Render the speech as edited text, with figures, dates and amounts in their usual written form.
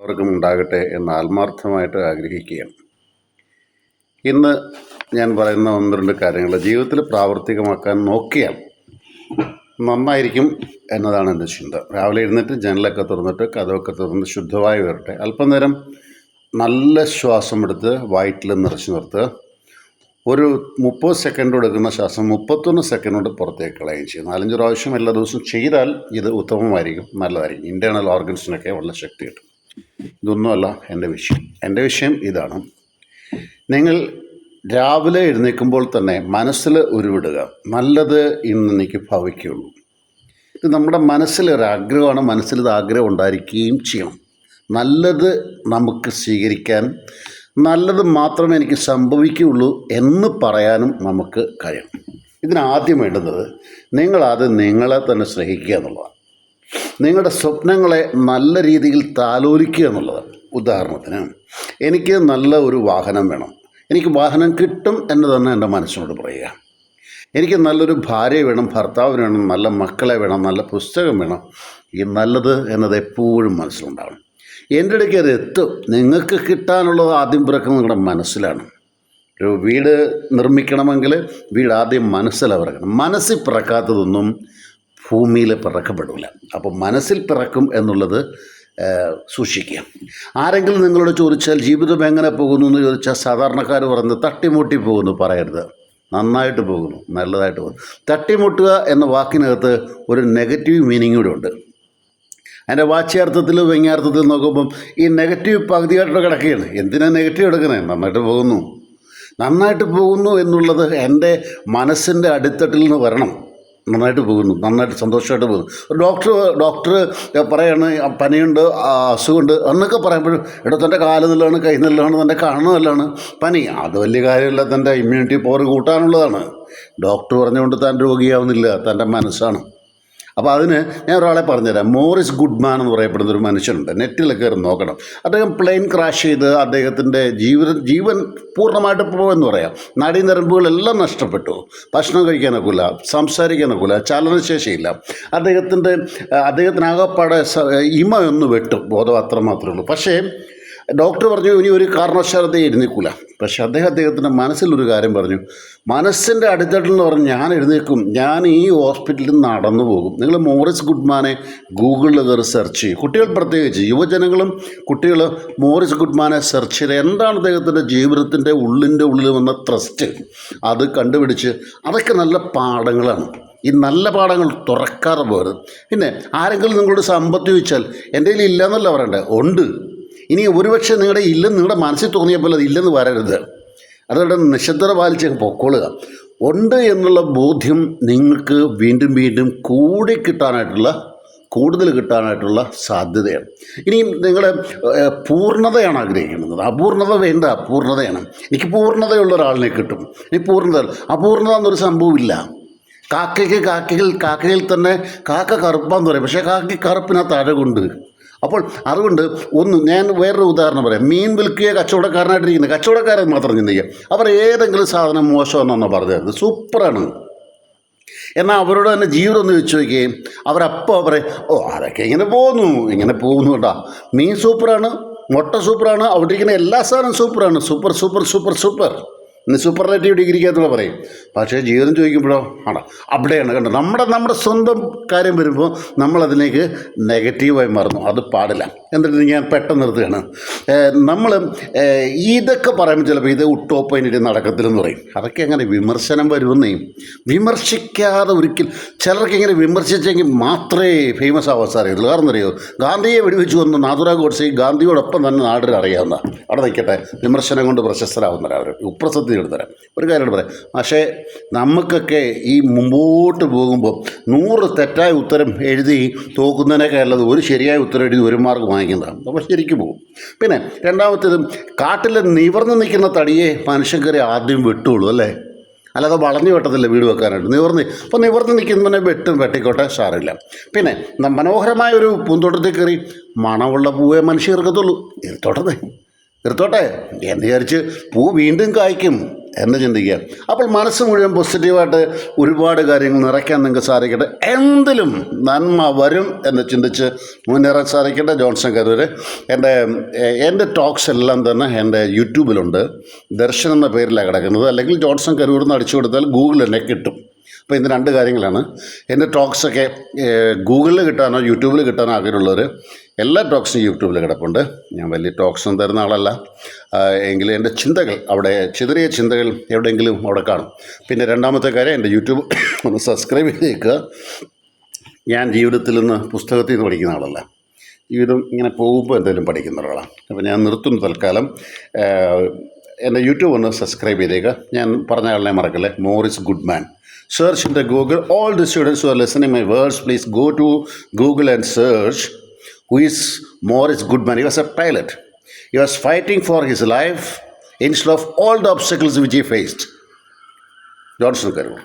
എല്ലാവർക്കും ഉണ്ടാകട്ടെ എന്ന് ആത്മാർത്ഥമായിട്ട് ആഗ്രഹിക്കുകയാണ്. ഇന്ന് ഞാൻ പറയുന്ന ഒന്ന് രണ്ട് കാര്യങ്ങൾ ജീവിതത്തിൽ പ്രാവർത്തികമാക്കാൻ നോക്കിയാൽ നന്നായിരിക്കും എന്നതാണ് എൻ്റെ ചിന്ത. രാവിലെ എഴുന്നേറ്റ് ജനലൊക്കെ തുറന്നിട്ട് കഥവൊക്കെ തുറന്ന് ശുദ്ധമായി വരട്ടെ, അല്പം നേരം നല്ല ശ്വാസം എടുത്ത് വയറ്റിൽ നിറച്ച് നിർത്തുക. ഒരു 30 സെക്കൻഡ് എടുക്കുന്ന ശ്വാസം 31 സെക്കൻഡ് കൊണ്ട് പുറത്തേക്ക് കളയുകയും ചെയ്യും. 4-5 പ്രാവശ്യം എല്ലാ ദിവസവും ചെയ്താൽ ഇത് ഉത്തമമായിരിക്കും, നല്ലതായിരിക്കും. ഇൻറ്റേർണൽ ഓർഗൻസിനൊക്കെ വളരെ ശക്തി കിട്ടും. ഇതൊന്നുമല്ല എൻ്റെ വിഷയം ഇതാണ്. നിങ്ങൾ രാവിലെ എഴുന്നേൽക്കുമ്പോൾ തന്നെ മനസ്സിൽ ഉരുവിടുക, നല്ലത് ഇന്ന് എനിക്ക് ഭവിക്കുകയുള്ളൂ. ഇത് നമ്മുടെ മനസ്സിലൊരാഗ്രഹമാണ്, മനസ്സിലിത് ആഗ്രഹം ഉണ്ടായിരിക്കുകയും ചെയ്യണം. നല്ലത് നമുക്ക് സ്വീകരിക്കാൻ, നല്ലത് മാത്രമേ എനിക്ക് സംഭവിക്കുകയുള്ളൂ എന്ന് പറയാനും നമുക്ക് കഴിയണം. ഇതിനാദ്യം വേണ്ടുന്നത് നിങ്ങളാദ്യം നിങ്ങളെ തന്നെ സ്നേഹിക്കുക എന്നുള്ളതാണ്. നിങ്ങളുടെ സ്വപ്നങ്ങളെ നല്ല രീതിയിൽ താലോലിക്കുക എന്നുള്ളതാണ്. ഉദാഹരണത്തിന്, എനിക്ക് നല്ല ഒരു വാഹനം വേണം, എനിക്ക് വാഹനം കിട്ടും എന്ന് തന്നെ എൻ്റെ മനസ്സിനോട് പറയുക. എനിക്ക് നല്ലൊരു ഭാര്യ വേണം, ഭർത്താവിന് വേണം, നല്ല മക്കളെ വേണം, നല്ല പുസ്തകം വേണം. ഈ നല്ലത് എന്നത് എപ്പോഴും മനസ്സിലുണ്ടാവണം. എൻ്റെ ഇടയ്ക്ക് അത് എത്തും. നിങ്ങൾക്ക് കിട്ടാനുള്ളത് ആദ്യം പിറക്കുന്നത് നിങ്ങളുടെ മനസ്സിലാണ്. ഒരു വീട് നിർമ്മിക്കണമെങ്കിൽ വീട് ആദ്യം മനസ്സിലാണ് പിറക്കണം. മനസ്സിൽ പിറക്കാത്തതൊന്നും ഭൂമിയിൽ പിറക്കപ്പെടില്ല. അപ്പോൾ മനസ്സിൽ പിറക്കും എന്നുള്ളത് സൂക്ഷിക്കുക. ആരെങ്കിലും നിങ്ങളോട് ചോദിച്ചാൽ ജീവിതം എങ്ങനെ പോകുന്നു എന്ന് ചോദിച്ചാൽ സാധാരണക്കാർ പറയുന്നത് തട്ടിമുട്ടി പോകുന്നു പറയരുത്. നന്നായിട്ട് പോകുന്നു, നല്ലതായിട്ട് പോകുന്നു. തട്ടിമുട്ടുക എന്ന വാക്കിനകത്ത് ഒരു നെഗറ്റീവ് മീനിങ് കൂടെ ഉണ്ട്. അതിൻ്റെ വാച്യാർത്ഥത്തിലും വ്യംഗ്യാർത്ഥത്തിലും നോക്കുമ്പം ഈ നെഗറ്റീവ് പകുതിയായിട്ട് കിടക്കുകയാണ്. എന്തിനാണ് നെഗറ്റീവ് എടുക്കുന്നത്? നന്നായിട്ട് പോകുന്നു എന്നുള്ളത് എൻ്റെ മനസ്സിൻ്റെ അടിത്തട്ടിൽ നിന്ന് വരണം. നന്നായിട്ട് പോകുന്നു, നന്നായിട്ട് സന്തോഷമായിട്ട് പോകുന്നു. ഒരു ഡോക്ടർ പറയാണ് പനിയുണ്ട്, അസുഖമുണ്ട് എന്നൊക്കെ പറയുമ്പോഴും തൻ്റെ കാല് നല്ലതാണ്, കൈ നല്ലതാണ്, തൻ്റെ കണ്ണ് നല്ലതാണ്, പനി അത് വലിയ കാര്യമില്ല, തൻ്റെ ഇമ്മ്യൂണിറ്റി പവർ കൂട്ടാനുള്ളതാണ്. ഡോക്ടർ പറഞ്ഞുകൊണ്ട് താൻ രോഗിയാവുന്നില്ല, തൻ്റെ മനസ്സാണ്. അപ്പോൾ അതിന് ഞാൻ ഒരാളെ പറഞ്ഞുതരാം. മോറിസ് ഗുഡ്മാൻ എന്ന് പറയപ്പെടുന്ന ഒരു മനുഷ്യനുണ്ട്. നെറ്റിലൊക്കെ കയറി നോക്കണം. അദ്ദേഹം പ്ലെയിൻ ക്രാഷ് ചെയ്ത് അദ്ദേഹത്തിൻ്റെ ജീവൻ പൂർണ്ണമായിട്ട് പോകുമെന്ന് പറയാം. നാഡീനരമ്പുകളെല്ലാം നഷ്ടപ്പെട്ടു. ഭക്ഷണം കഴിക്കാനൊക്കില്ല, സംസാരിക്കാനൊക്കില്ല, ചലനശേഷിയില്ല. അദ്ദേഹത്തിനാകപ്പാടെ ഇമ ഒന്ന് വെട്ടും, ബോധം അത്രമാത്രമേ ഉള്ളൂ. പക്ഷേ ഡോക്ടർ പറഞ്ഞു ഇനി ഒരു കാരണവശാലത്തെ എഴുന്നേൽക്കില്ല. പക്ഷേ അദ്ദേഹത്തിൻ്റെ മനസ്സിലൊരു കാര്യം പറഞ്ഞു. മനസ്സിൻ്റെ അടിത്തട്ടിൽ എന്ന് പറഞ്ഞ് ഞാൻ എഴുന്നേൽക്കും, ഞാൻ ഈ ഹോസ്പിറ്റലിൽ നടന്നു പോകും. നിങ്ങൾ മോറിസ് ഗുഡ്മാനെ ഗൂഗിളിൽ കയറി സെർച്ച് ചെയ്യും. കുട്ടികൾ പ്രത്യേകിച്ച് യുവജനങ്ങളും കുട്ടികൾ മോറിസ് ഗുഡ്മാനെ സെർച്ച് ചെയ്ത് എന്താണ് അദ്ദേഹത്തിൻ്റെ ജീവിതത്തിൻ്റെ ഉള്ളിൽ വന്ന ത്രസ്റ്റ് അത് കണ്ടുപിടിച്ച് അതൊക്കെ നല്ല പാഠങ്ങളാണ്. ഈ നല്ല പാഠങ്ങൾ തുറക്കാതെ പോകരുത്. പിന്നെ ആരെങ്കിലും നിങ്ങളോട് സമ്പത്ത് ചോദിച്ചാൽ എൻ്റെ കയ്യിൽ ഇല്ലയെന്നല്ല പറയണ്ടേ, ഉണ്ട്. ഇനി ഒരുപക്ഷെ നിങ്ങളുടെ ഇല്ലെന്ന് നിങ്ങളുടെ മനസ്സിൽ തോന്നിയപ്പോൾ അത് ഇല്ലെന്ന് വരരുത്. അതുകൊണ്ട് നിശബ്ദത പാലിച്ച് പൊക്കോളുക. ഉണ്ട് എന്നുള്ള ബോധ്യം നിങ്ങൾക്ക് വീണ്ടും വീണ്ടും കൂടുതൽ കിട്ടാനായിട്ടുള്ള സാധ്യതയാണ്. ഇനിയും നിങ്ങളുടെ പൂർണ്ണതയാണ് ആഗ്രഹിക്കുന്നത്, അപൂർണത വേണ്ട, പൂർണ്ണതയാണ്. എനിക്ക് പൂർണ്ണതയുള്ള ഒരാളിനെ കിട്ടും. ഇനി അപൂർണത എന്നൊരു സംഭവമില്ല. കാക്കയിൽ തന്നെ കാക്ക കറുപ്പാന്ന് പറയും, പക്ഷേ കാക്ക കറുപ്പിനകത്ത് അഴകുണ്ട്. അപ്പോൾ അതുകൊണ്ട് ഞാൻ വേറൊരു ഉദാഹരണം പറയാം. മീൻ വിൽക്കുക കച്ചവടക്കാരനായിട്ടിരിക്കുന്നത്, കച്ചവടക്കാരൻ മാത്രം ചിന്തിക്കുക. അവർ ഏതെങ്കിലും സാധനം മോശമെന്നാണോ പറഞ്ഞത്? സൂപ്പറാണ്. എന്നാൽ അവരോട് തന്നെ ജീവിതം ഒന്ന് വെച്ച് നോക്കുകയും അവരപ്പോൾ പറയും, അതൊക്കെ ഇങ്ങനെ പോകുന്നു കേട്ടോ. മീൻ സൂപ്പറാണ്, മുട്ട സൂപ്പറാണ്, അവിടെ ഇരിക്കുന്ന എല്ലാ സാധനവും സൂപ്പറാണ്, സൂപ്പർ ഇന്ന് സൂപ്പർലേറ്റീവ് ഡിഗ്രിക്കകത്തുള്ള പറയും. പക്ഷേ ജീവിതം ചോദിക്കുമ്പോഴോ അവിടെയാണ് കണ്ടോ. നമ്മുടെ സ്വന്തം കാര്യം വരുമ്പോൾ നമ്മളതിലേക്ക് നെഗറ്റീവായി മാറുന്നു. അത് പാടില്ല. എന്നിട്ട് ഞാൻ പെട്ടെന്ന് നിർത്തുകയാണ്. നമ്മൾ ഇതൊക്കെ പറയുമ്പോൾ ചിലപ്പോൾ ഇത് ഉട്ടോപ്പതിനിട്ട് നടക്കത്തില്ലെന്ന് പറയും. അതൊക്കെ അങ്ങനെ വിമർശനം വരുമെന്നേ. വിമർശിക്കാതെ ഒരിക്കൽ ചിലർക്ക് ഇങ്ങനെ വിമർശിച്ചെങ്കിൽ മാത്രമേ ഫേമസ് ആവാൻ സാധ്യതയുള്ളൂ. കാരണം അറിയോ, ഗാന്ധിയെ വെടിവെച്ച് വന്ന് നാഥുറാം ഗോഡ്സെ ഗാന്ധിയോടൊപ്പം തന്നെ നാടിന് അറിയാവുന്ന, അവിടെ നിൽക്കട്ടെ, വിമർശനം കൊണ്ട് പ്രശസ്തരാകുന്നവരവർ. ഉപ്രസക്തി എടുത്തരാം. ഒരു കാര്യം പറയാം. പക്ഷേ നമുക്കൊക്കെ ഈ മുമ്പോട്ട് പോകുമ്പോൾ 100 തെറ്റായ ഉത്തരം എഴുതി തോക്കുന്നതിനൊക്കെ ഉള്ളത് ഒരു ശരിയായ ഉത്തരം എഴുതി 1 മാർക്ക് വാങ്ങിക്കുന്നതാണ്. അപ്പോൾ ശരിക്കും പോകും. പിന്നെ രണ്ടാമത്തേതും, കാട്ടിൽ നിവർന്ന് നിൽക്കുന്ന തടിയെ മനുഷ്യൻ കയറി ആദ്യം വെട്ടുള്ളൂ, അല്ലേ? അല്ലാതെ വളഞ്ഞു വെട്ടത്തില്ല വീട് വെക്കാനായിട്ട്. നിവർന്ന് നിൽക്കുന്നതിനെ വെട്ടിക്കോട്ടെ, സാറില്ല. പിന്നെ മനോഹരമായ ഒരു പൂന്തോട്ടത്തിൽ കയറി മണമുള്ള പൂവേ മനുഷ്യർ ഇറക്കത്തുള്ളൂ. ഇരുത്തോട്ടെ എന്ന് വിചാരിച്ച് പൂ വീണ്ടും കായ്ക്കും എന്ന് ചിന്തിക്കുക. അപ്പോൾ മനസ്സ് മുഴുവൻ പോസിറ്റീവായിട്ട് ഒരുപാട് കാര്യങ്ങൾ നിറയ്ക്കാൻ നിങ്ങൾക്ക് സാധിക്കട്ടെ. എന്തിലും നന്മ വരും എന്ന് ചിന്തിച്ച് മുന്നേറാൻ സാധിക്കട്ടെ. ജോൺസൺ കരൂർ. എൻ്റെ ടോക്സ് എല്ലാം തന്നെ എൻ്റെ യൂട്യൂബിലുണ്ട്. ദർശൻ എന്ന പേരിലാണ് കിടക്കുന്നത്. അല്ലെങ്കിൽ ജോൺസൺ കരൂർ എന്ന് അടിച്ചു കൊടുത്താൽ ഗൂഗിളിൽ തന്നെ കിട്ടും. അപ്പോൾ ഇന്ന് രണ്ട് കാര്യങ്ങളാണ്. എൻ്റെ ടോക്സൊക്കെ ഗൂഗിളിൽ കിട്ടാനോ യൂട്യൂബിൽ കിട്ടാനോ ആഗ്രഹമുള്ളവർ എല്ലാ ടോക്സും യൂട്യൂബിൽ കിടപ്പുണ്ട്. ഞാൻ വലിയ ടോക്സും തരുന്ന ആളല്ല, എങ്കിലും എൻ്റെ ചിന്തകൾ അവിടെ, ചെറിയ ചിന്തകൾ എവിടെയെങ്കിലും അവിടെ കാണും. പിന്നെ രണ്ടാമത്തെ കാര്യം, എൻ്റെ യൂട്യൂബ് ഒന്ന് സബ്സ്ക്രൈബ് ചെയ്തേക്കുക. ഞാൻ ജീവിതത്തിൽ നിന്ന് പുസ്തകത്തിൽ നിന്ന് പഠിക്കുന്ന ആളല്ല, ജീവിതം ഇങ്ങനെ പോകുമ്പോൾ എന്തെങ്കിലും പഠിക്കുന്ന ഒരാളാണ്. അപ്പോൾ ഞാൻ നിർത്തുന്നു തൽക്കാലം. എൻ്റെ യൂട്യൂബ് ഒന്ന് സബ്സ്ക്രൈബ് ചെയ്തേക്കുക. ഞാൻ പറഞ്ഞ ആളിനെ മറക്കല്ലേ, Morris Goodman. Search into Google. All the students who are listening my words, please go to Google and search who is Morris Goodman. He was a pilot. He was fighting for his life instead of all the obstacles which he faced. Johnson Karu.